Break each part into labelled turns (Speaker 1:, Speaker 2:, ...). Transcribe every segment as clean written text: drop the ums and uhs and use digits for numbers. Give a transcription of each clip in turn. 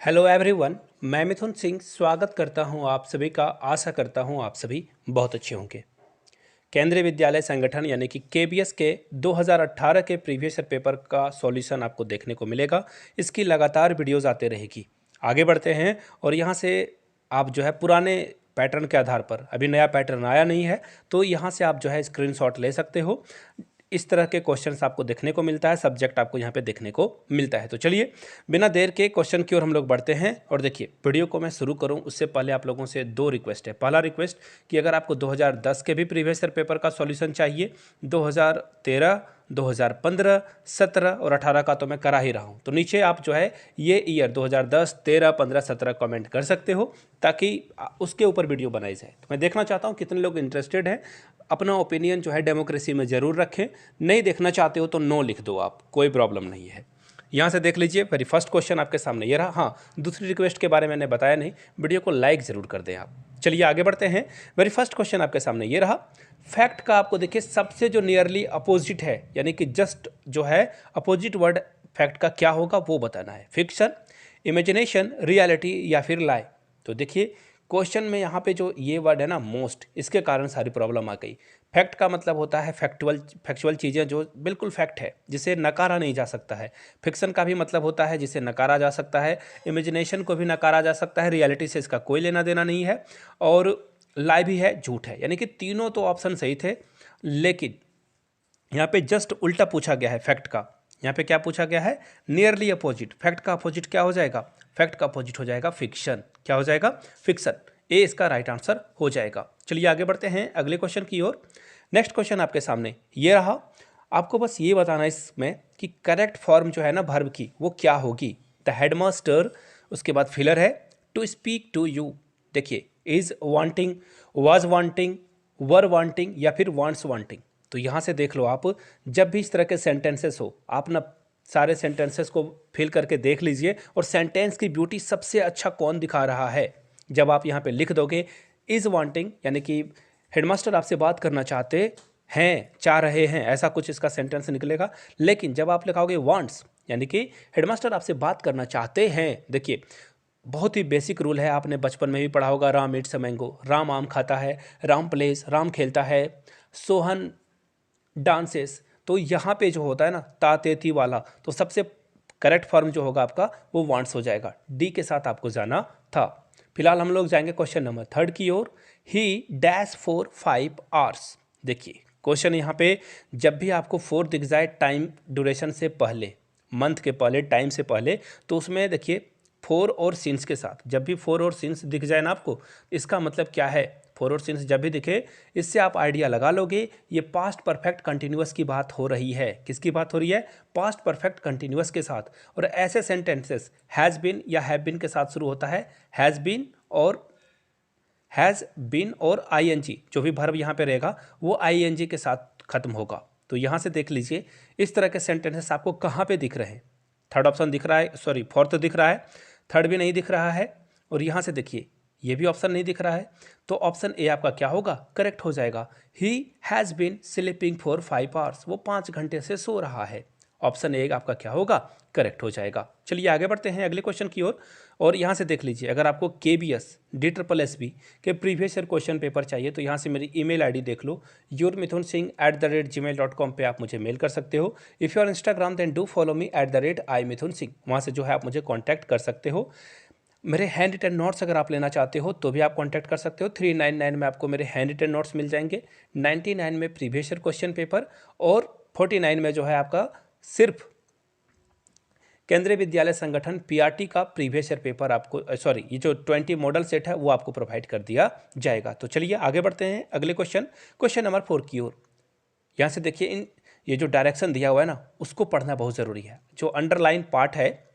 Speaker 1: Hello everyone. मैं मिथुन सिंह स्वागत करता हूं आप सभी का। आशा करता हूं आप सभी बहुत अच्छे होंगे। केंद्रीय विद्यालय संगठन यानी कि केबीएस के 2018 के प्रीवियस ईयर पेपर का सॉल्यूशन आपको देखने को मिलेगा। इसकी लगातार वीडियोस आते रहेगी। आगे बढ़ते हैं और यहां से आप जो है पुराने पैटर्न के आधार पर, अभी नया पैटर्न आया नहीं है, तो यहां से आप जो है स्क्रीनशॉट ले सकते हो। इस तरह के क्वेश्चंस आपको देखने को मिलता है, सब्जेक्ट आपको यहाँ पे देखने को मिलता है। तो चलिए बिना देर के क्वेश्चन की ओर हम लोग बढ़ते हैं। और देखिए, वीडियो को मैं शुरू करूँ उससे पहले आप लोगों से दो रिक्वेस्ट है। पहला रिक्वेस्ट कि अगर आपको 2010 के भी प्रीवियस ईयर पेपर का सॉल्यूशन चाहिए, 2013, 2015, 17 और 18 का तो मैं करा ही रहा हूँ, तो नीचे आप जो है ये ईयर 2010, 13, 15, 17 कमेंट कर सकते हो ताकि उसके ऊपर वीडियो बनाई जाए। तो मैं देखना चाहता हूँ कितने लोग इंटरेस्टेड हैं। अपना ओपिनियन जो है डेमोक्रेसी में ज़रूर रखें। नहीं देखना चाहते हो तो नो लिख दो, आप कोई प्रॉब्लम नहीं है। यहाँ से देख लीजिए, वेरी फर्स्ट क्वेश्चन आपके सामने ये रहा। हाँ, दूसरी रिक्वेस्ट के बारे में मैंने बताया नहीं, वीडियो को लाइक ज़रूर कर दें आप। चलिए आगे बढ़ते हैं। वेरी फर्स्ट क्वेश्चन आपके सामने ये रहा। फैक्ट का आपको देखिए सबसे जो नियरली अपोजिट है, यानी कि जस्ट जो है अपोजिट वर्ड फैक्ट का क्या होगा वो बताना है। फिक्शन, इमेजिनेशन, रियलिटी या फिर लाई। तो देखिए क्वेश्चन में यहाँ पे जो ये वर्ड है ना मोस्ट, इसके कारण सारी प्रॉब्लम आ गई। फैक्ट का मतलब होता है फैक्चुअल चीज़ें जो बिल्कुल फैक्ट है, जिसे नकारा नहीं जा सकता है। फिक्शन का भी मतलब होता है जिसे नकारा जा सकता है। इमेजिनेशन को भी नकारा जा सकता है, रियलिटी से इसका कोई लेना देना नहीं है। और लाई भी है, झूठ है। यानी कि तीनों तो ऑप्शन सही थे, लेकिन यहाँ पे जस्ट उल्टा पूछा गया है फैक्ट का। यहाँ पे क्या पूछा गया है? Nearly opposite. फैक्ट का अपोजिट क्या हो जाएगा? फैक्ट का अपोजिट हो जाएगा फिक्शन। क्या हो जाएगा? फिक्शन। ए इसका राइट आंसर हो जाएगा। चलिए आगे बढ़ते हैं अगले क्वेश्चन की ओर। नेक्स्ट क्वेश्चन आपके सामने ये रहा। आपको बस ये बताना है इसमें कि करेक्ट फॉर्म जो है ना वर्ब की वो क्या होगी। द हेडमास्टर, उसके बाद फिलर है टू स्पीक टू यू। देखिए, is wanting, was wanting, were wanting या फिर वांट्स वांटिंग। तो यहाँ से देख लो आप, जब भी इस तरह के सेंटेंसेस हो, आप ना सारे सेंटेंसेस को फिल करके देख लीजिए और सेंटेंस की ब्यूटी सबसे अच्छा कौन दिखा रहा है। जब आप यहाँ पे लिख दोगे इज़ वांटिंग, यानी कि हेडमास्टर आपसे बात करना चाहते हैं, चाह रहे हैं, ऐसा कुछ इसका सेंटेंस निकलेगा। लेकिन जब आप लिखाओगे वांट्स, यानी कि हेडमास्टर आपसे बात करना चाहते हैं, देखिए बहुत ही बेसिक रूल है, आपने बचपन में भी पढ़ा होगा। Ram Yeats a mango, Ram आम खाता है, राम प्लेस, राम खेलता है, सोहन डांसेस। तो यहाँ पे जो होता है ना तातेती वाला, तो सबसे करेक्ट फॉर्म जो होगा आपका वो वांट्स हो जाएगा। डी के साथ आपको जाना था। फिलहाल हम लोग जाएंगे क्वेश्चन नंबर 3 की ओर। He dash for 5 hours. देखिए क्वेश्चन यहाँ पे जब भी आपको 4 दिख जाए टाइम ड्यूरेशन से पहले, मंथ के पहले, टाइम से पहले, तो उसमें देखिए 4 और सिंस के साथ, जब भी 4 और सिंस दिख जाए ना आपको, इसका मतलब क्या है? 4 और सिंस जब भी दिखे, इससे आप आइडिया लगा लोगे ये पास्ट परफेक्ट कंटिन्यूअस की बात हो रही है। किसकी बात हो रही है? पास्ट परफेक्ट कंटिन्यूअस के साथ। और ऐसे सेंटेंसेस हैज़ बीन या हैव बीन के साथ शुरू होता है। हैज़ बीन और आईएनजी, जो भी वर्ब यहाँ पे रहेगा वो आईएनजी के साथ खत्म होगा। तो यहाँ से देख लीजिए इस तरह के सेंटेंसेस आपको कहाँ पे दिख रहे हैं। थर्ड ऑप्शन दिख रहा है, सॉरी फोर्थ दिख रहा है, थर्ड भी नहीं दिख रहा है, और यहाँ से देखिए ये भी ऑप्शन नहीं दिख रहा है। तो ऑप्शन ए आपका क्या होगा? करेक्ट हो जाएगा। He has been sleeping for 5 hours, वो 5 घंटे से सो रहा है। ऑप्शन ए आपका क्या होगा? करेक्ट हो जाएगा। चलिए आगे बढ़ते हैं अगले क्वेश्चन की ओर। और यहाँ से देख लीजिए, अगर आपको केबीएस DSSB के प्रीवियस ईयर क्वेश्चन पेपर चाहिए तो यहाँ से मेरी ईमेल आईडी देख लो, yourmithunsingh@gmail.com पे आप मुझे मेल कर सकते हो। If you are Instagram then do follow me @imithunsingh, वहाँ से जो है आप मुझे कॉन्टैक्ट कर सकते हो। मेरे हैंड रिटन नोट्स अगर आप लेना चाहते हो तो भी आप कांटेक्ट कर सकते हो। 399 में आपको मेरे हैंड रिटन नोट्स मिल जाएंगे, 99 में प्रीवियस ईयर क्वेश्चन पेपर, और 49 में जो है आपका सिर्फ केंद्रीय विद्यालय संगठन पीआरटी का प्रीवियस ईयर पेपर आपको, सॉरी, ये जो 20 मॉडल सेट है वो आपको प्रोवाइड कर दिया जाएगा। तो चलिए आगे बढ़ते हैं अगले क्वेश्चन नंबर 4 की ओर। यहाँ से देखिए ये जो डायरेक्शन दिया हुआ है ना उसको पढ़ना बहुत ज़रूरी है। जो अंडरलाइन पार्ट है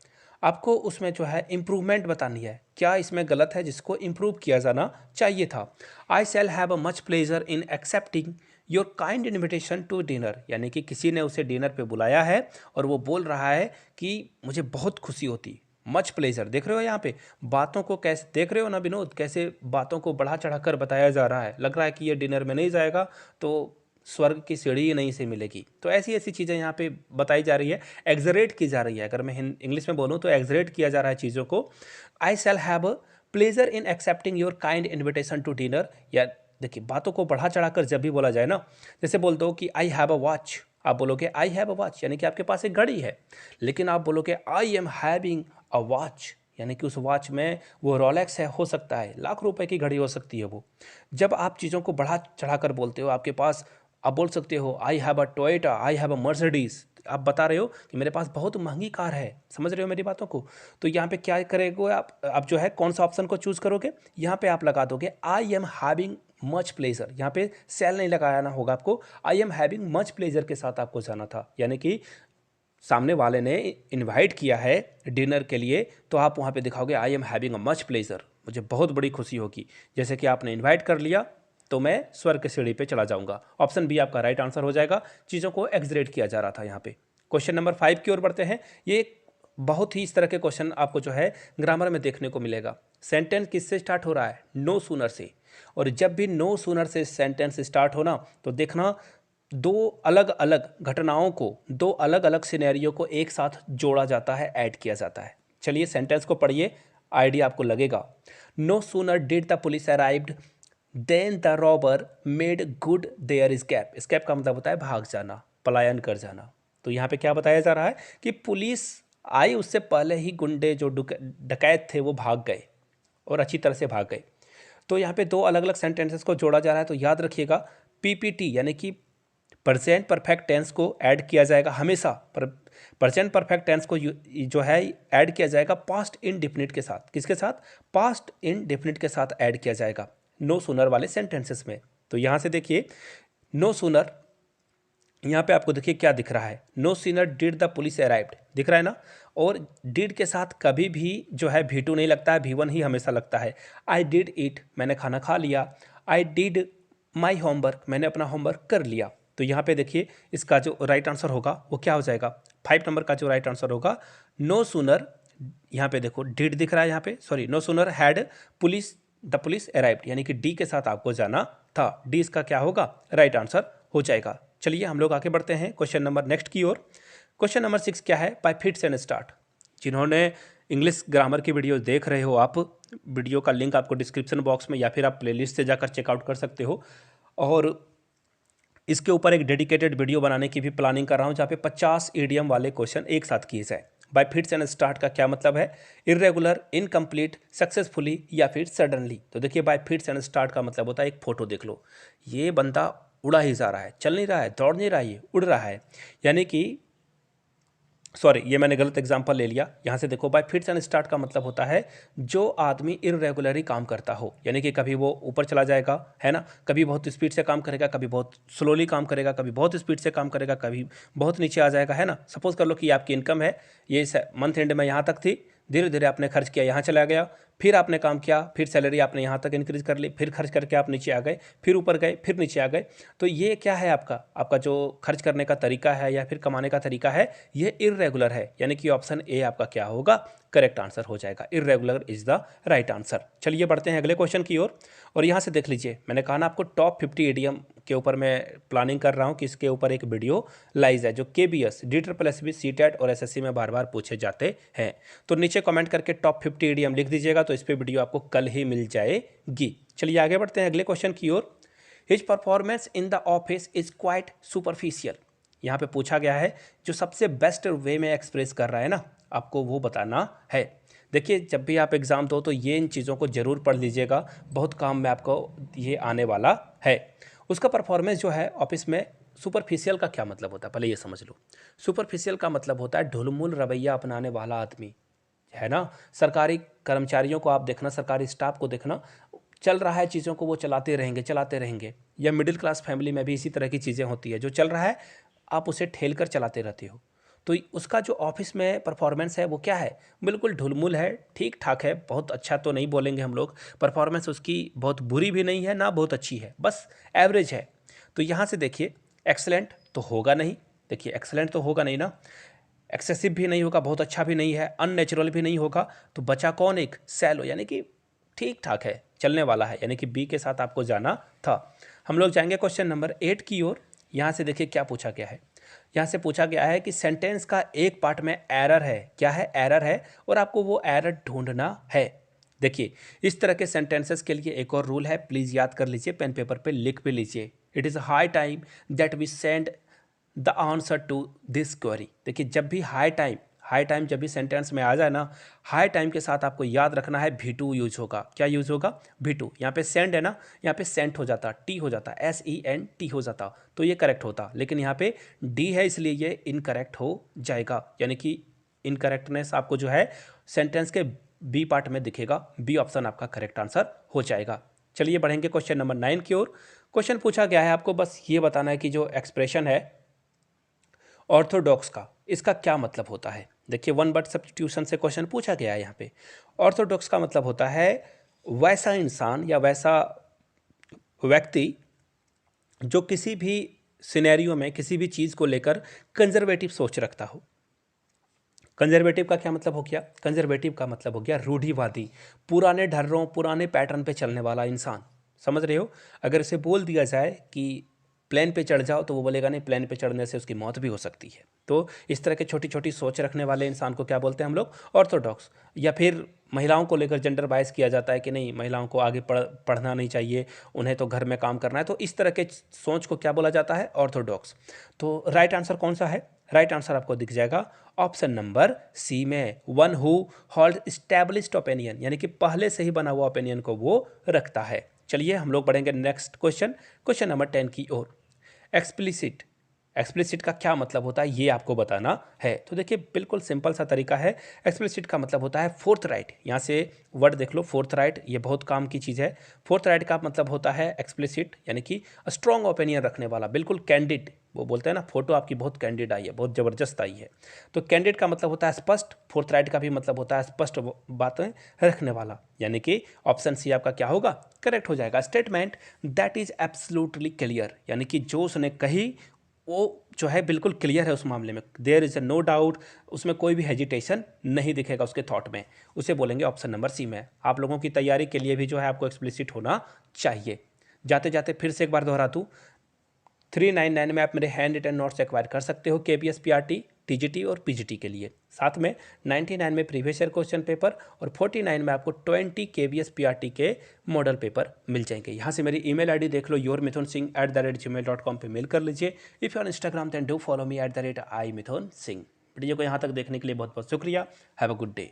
Speaker 1: आपको उसमें जो है इम्प्रूवमेंट बतानी है, क्या इसमें गलत है जिसको इम्प्रूव किया जाना चाहिए था। I shall have a much pleasure in accepting your kind invitation to dinner, यानी कि किसी ने उसे डिनर पे बुलाया है और वो बोल रहा है कि मुझे बहुत खुशी होती। मच प्लेजर, देख रहे हो यहाँ पे बातों को कैसे देख रहे हो ना विनोद, कैसे बातों को बढ़ा चढ़ा कर बताया जा रहा है। लग रहा है कि ये डिनर में नहीं जाएगा तो स्वर्ग की सीढ़ी ही नहीं से मिलेगी। तो ऐसी ऐसी चीज़ें यहाँ पे बताई जा रही है, एग्जरेट की जा रही है। अगर मैं इंग्लिश में बोलूँ तो एग्जरेट किया जा रहा है चीज़ों को। I shall have a pleasure in accepting your kind invitation to dinner. या देखिए, बातों को बढ़ा चढ़ाकर जब भी बोला जाए ना, जैसे बोल दो कि आई हैव अ वॉच, आप बोलोगे आई हैव अ वॉच यानी कि आपके पास एक घड़ी है। लेकिन आप बोलोगे आई एम हैविंग अ वॉच यानी कि उस वॉच में वो रोलेक्स है, हो सकता है लाख रुपए की घड़ी हो सकती है वो। जब आप चीज़ों को बढ़ा चढ़ाकर बोलते हो, आपके पास, आप बोल सकते हो I have a Toyota, I have a Mercedes, आप बता रहे हो कि मेरे पास बहुत महंगी कार है। समझ रहे हो मेरी बातों को? तो यहाँ पे क्या करेंगे आप जो है कौन सा ऑप्शन को चूज करोगे, यहाँ पे आप लगा दोगे आई एम हैविंग मच प्लेजर। यहाँ पे सेल नहीं लगाया ना होगा आपको, आई एम हैविंग मच प्लेजर के साथ आपको जाना था। यानी कि सामने वाले ने इनवाइट किया है डिनर के लिए, तो आप वहाँ पे दिखाओगे I am having a much pleasure, मुझे बहुत बड़ी खुशी होगी। जैसे कि आपने इनवाइट कर लिया तो मैं स्वर्ग की सीढ़ी पे चला जाऊंगा। ऑप्शन बी आपका राइट आंसर हो जाएगा। चीज़ों को एग्जरेट किया जा रहा था यहाँ पे। क्वेश्चन नंबर 5 की ओर बढ़ते हैं। ये बहुत ही इस तरह के क्वेश्चन आपको जो है ग्रामर में देखने को मिलेगा। सेंटेंस किससे स्टार्ट हो रहा है? नो सूनर से। और जब भी नो सूनर से सेंटेंस स्टार्ट होना तो देखना दो अलग अलग घटनाओं को, दो अलग अलग सिनेरियो को एक साथ जोड़ा जाता है, ऐड किया जाता है। चलिए सेंटेंस को पढ़िए, आइडिया आपको लगेगा। No sooner did the police arrived then the robber made good their escape. Escape का मतलब होता है भाग जाना, पलायन कर जाना। तो यहाँ पे क्या बताया जा रहा है कि पुलिस आई उससे पहले ही गुंडे जो डकैत थे वो भाग गए, और अच्छी तरह से भाग गए। तो यहाँ पे दो अलग अलग सेंटेंसेस को जोड़ा जा रहा है। तो याद रखिएगा, पीपीटी यानी कि प्रेजेंट परफेक्ट टेंस को ऐड किया जाएगा हमेशा। प्रेजेंट परफेक्ट टेंस को जो है ऐड किया जाएगा पास्ट इंडेफिनिट के साथ। किसके साथ? पास्ट इंडेफिनिट के साथ ऐड किया जाएगा नो सूनर वाले सेंटेंसेस में। तो यहाँ से देखिए, नो सूनर, यहाँ पे आपको देखिए क्या दिख रहा है, no sooner did the police arrived, दिख रहा है ना। और डिड के साथ कभी भी जो है V2 नहीं लगता है, V1 ही हमेशा लगता है। आई डिड इट, मैंने खाना खा लिया। आई डिड माई होमवर्क, मैंने अपना होमवर्क कर लिया। तो यहाँ पे देखिए इसका जो राइट आंसर होगा वो क्या हो जाएगा? 5 नंबर का जो राइट आंसर होगा, नो सूनर, यहाँ पे देखो डिड दिख रहा है यहाँ पे, sorry, no sooner had police the police arrived, यानी कि डी के साथ आपको जाना था। डी इसका क्या होगा? राइट आंसर हो जाएगा। चलिए हम लोग आगे बढ़ते हैं क्वेश्चन नंबर नेक्स्ट की ओर। क्वेश्चन नंबर 6 क्या है? Bye fits and start. जिन्होंने इंग्लिश ग्रामर की वीडियो देख रहे हो आप, वीडियो का लिंक आपको डिस्क्रिप्शन बॉक्स में या फिर आप प्लेलिस्ट से जाकर चेकआउट कर सकते हो। और इसके ऊपर एक डेडिकेटेड वीडियो बनाने की भी प्लानिंग कर रहा हूँ, जहाँ पे 50 ईडियम वाले क्वेश्चन एक साथ किए जाए। बाय फिट्स एंड स्टार्ट का क्या मतलब है? इरेगुलर, इनकम्प्लीट, सक्सेसफुली या फिर सडनली। तो देखिए बाय फिट्स एंड स्टार्ट का मतलब होता है, एक फोटो देख लो, ये बंदा उड़ा ही जा रहा है, चल नहीं रहा है, दौड़ नहीं रहा है, ये उड़ रहा है। यानी कि सॉरी, ये मैंने गलत एग्जांपल ले लिया। यहाँ से देखो, बाय फिट्स एंड स्टार्ट का मतलब होता है जो आदमी इरेगुलरली काम करता हो, यानी कि कभी वो ऊपर चला जाएगा, है ना, कभी बहुत स्पीड से काम करेगा, कभी बहुत स्लोली काम करेगा, कभी बहुत स्पीड से काम करेगा, कभी बहुत नीचे आ जाएगा, है ना। सपोज कर लो कि आपकी इनकम है, ये मंथ एंड में यहाँ तक थी, धीरे धीरे आपने खर्च किया, यहाँ चला गया, फिर आपने काम किया, फिर सैलरी आपने यहाँ तक इंक्रीज कर ली, फिर खर्च करके आप नीचे आ गए, फिर ऊपर गए, फिर नीचे आ गए। तो ये क्या है? आपका जो खर्च करने का तरीका है या फिर कमाने का तरीका है, ये इररेगुलर है। यानी कि ऑप्शन ए आपका क्या होगा? करेक्ट आंसर हो जाएगा। Irregular is the right answer. चलिए बढ़ते हैं अगले क्वेश्चन की ओर। और यहाँ से देख लीजिए, मैंने कहा ना आपको टॉप 50 ईडियम के ऊपर मैं प्लानिंग कर रहा हूँ कि इसके ऊपर एक वीडियो लाइज है, जो KBS, DSSB, CTET और SSC में बार बार पूछे जाते हैं। तो नीचे कमेंट करके टॉप 50 ईडियम लिख दीजिएगा, तो इस पर वीडियो आपको कल ही मिल जाएगी। चलिए आगे बढ़ते हैं अगले क्वेश्चन की ओर। His performance in the office is quite superficial. यहाँ पे पूछा गया है, जो सबसे बेस्ट वे में एक्सप्रेस कर रहा है ना, आपको वो बताना है। देखिए जब भी आप एग्ज़ाम दो तो ये इन चीज़ों को ज़रूर पढ़ लीजिएगा, बहुत काम में आपको ये आने वाला है। उसका परफॉर्मेंस जो है ऑफिस में, सुपरफिशियल का क्या मतलब होता है पहले ये समझ लो। सुपरफिशियल का मतलब होता है ढुलमुल रवैया अपनाने वाला आदमी, है ना। सरकारी कर्मचारियों को आप देखना, सरकारी स्टाफ को देखना, चल रहा है चीज़ों को वो चलाते रहेंगे चलाते रहेंगे। या मिडिल क्लास फैमिली में भी इसी तरह की चीज़ें होती है, जो चल रहा है आप उसे ठेल कर चलाते रहते हो। तो उसका जो ऑफिस में परफॉर्मेंस है वो क्या है? बिल्कुल ढुलमुल है, ठीक ठाक है, बहुत अच्छा तो नहीं बोलेंगे हम लोग। परफॉर्मेंस उसकी बहुत बुरी भी नहीं है ना बहुत अच्छी है, बस एवरेज है। तो यहाँ से देखिए, एक्सेलेंट तो होगा नहीं, देखिए एक्सेलेंट तो होगा नहीं ना, एक्सेसिव भी नहीं होगा, बहुत अच्छा भी नहीं है, अननेचुरल भी नहीं होगा। तो बचा कौन? एक सैलो, यानी कि ठीक ठाक है, चलने वाला है, यानी कि बी के साथ आपको जाना था। हम लोग जाएंगे क्वेश्चन नंबर 8 की ओर। यहाँ से देखिए क्या पूछा गया है। यहाँ से पूछा गया है कि सेंटेंस का एक पार्ट में एरर है। क्या है? एरर है, और आपको वो एरर ढूंढना है। देखिए, इस तरह के सेंटेंसेस के लिए एक और रूल है, प्लीज़ याद कर लीजिए, पेन पेपर पे लिख भी लीजिए। It is high time that we send the answer to this query. देखिए, जब भी हाई टाइम जब भी सेंटेंस में आ जाए ना, हाई टाइम के साथ आपको याद रखना है V2 यूज होगा। क्या यूज होगा? V2। यहाँ पे सेंड है ना, यहाँ पे सेंट हो जाता, टी हो जाता, SENT हो जाता, तो ये करेक्ट होता। लेकिन यहाँ पे डी है, इसलिए ये इनकरेक्ट हो जाएगा। यानी कि इनकरेक्टनेस आपको जो है सेंटेंस के बी पार्ट में दिखेगा। बी ऑप्शन आपका करेक्ट आंसर हो जाएगा। चलिए बढ़ेंगे क्वेश्चन नंबर 9 की ओर। क्वेश्चन पूछा गया है, आपको बस ये बताना है कि जो एक्सप्रेशन है ऑर्थोडॉक्स का, इसका क्या मतलब होता है। देखिए, वन वर्ड सब्स्टिट्यूशन से क्वेश्चन पूछा गया है यहाँ पे। ऑर्थोडॉक्स का मतलब होता है वैसा इंसान या वैसा व्यक्ति जो किसी भी सिनेरियो में किसी भी चीज़ को लेकर कंजर्वेटिव सोच रखता हो। कंजर्वेटिव का क्या मतलब हो गया? कंजर्वेटिव का मतलब हो गया रूढ़िवादी, पुराने ढर्रों पुराने पैटर्न पे चलने वाला इंसान। समझ रहे हो? अगर इसे बोल दिया जाए कि प्लेन पे चढ़ जाओ, तो वो बोलेगा नहीं, प्लेन पे चढ़ने से उसकी मौत भी हो सकती है। तो इस तरह के छोटी छोटी सोच रखने वाले इंसान को क्या बोलते हैं हम लोग? ऑर्थोडॉक्स। या फिर महिलाओं को लेकर जेंडर बायस किया जाता है कि नहीं, महिलाओं को आगे पढ़ना नहीं चाहिए, उन्हें तो घर में काम करना है। तो इस तरह के सोच को क्या बोला जाता है? ऑर्थोडॉक्स। तो राइट आंसर कौन सा है? राइट आंसर आपको दिख जाएगा ऑप्शन नंबर सी में, one who hold established opinion, यानी कि पहले से ही बना हुआ ओपिनियन को वो रखता है। चलिए हम लोग बढ़ेंगे नेक्स्ट क्वेश्चन, क्वेश्चन नंबर 10 की ओर। एक्सप्लिसिट, एक्सप्लिसिट का क्या मतलब होता है ये आपको बताना है। तो देखिए, बिल्कुल सिंपल सा तरीका है। एक्सप्लिसिट का मतलब होता है फोर्थ राइट। यहाँ से वर्ड देख लो, फोर्थ राइट, ये बहुत काम की चीज़ है। फोर्थ राइट का मतलब होता है एक्सप्लिसिट, यानी कि स्ट्रॉन्ग ओपिनियन रखने वाला, बिल्कुल कैंडिड। वो बोलते हैं ना, फोटो आपकी बहुत कैंडिड आई है, बहुत ज़बरदस्त आई है। तो कैंडिड का मतलब होता है स्पष्ट। फोर्थ राइट का भी मतलब होता है स्पष्ट बातें रखने वाला, यानी कि ऑप्शन सी आपका क्या होगा? करेक्ट हो जाएगा। Statement that is absolutely clear, यानी कि जो उसने कही वो जो है बिल्कुल क्लियर है उस मामले में, there is a no doubt, उसमें कोई भी हेजिटेशन नहीं दिखेगा उसके थॉट में, उसे बोलेंगे ऑप्शन नंबर सी में। आप लोगों की तैयारी के लिए भी जो है आपको एक्सप्लिसिट होना चाहिए। जाते जाते फिर से एक बार दोहरा दूँ, 399 में आप मेरे हैंड रिटन नोट्स एक्वायर कर सकते हो KPS PRT TGT और PGT के लिए। साथ में 99 में प्रीवियस ईयर क्वेश्चन पेपर और 49 में आपको 20 KBS PRT के मॉडल पेपर मिल जाएंगे। यहाँ से मेरी ईमेल आईडी देख लो, yourmithun.singh@gmail.com पे मेल कर लीजिए। If you on Instagram then do follow me @imithun singh। Video को यहाँ तक देखने के लिए बहुत बहुत शुक्रिया। Have a good day.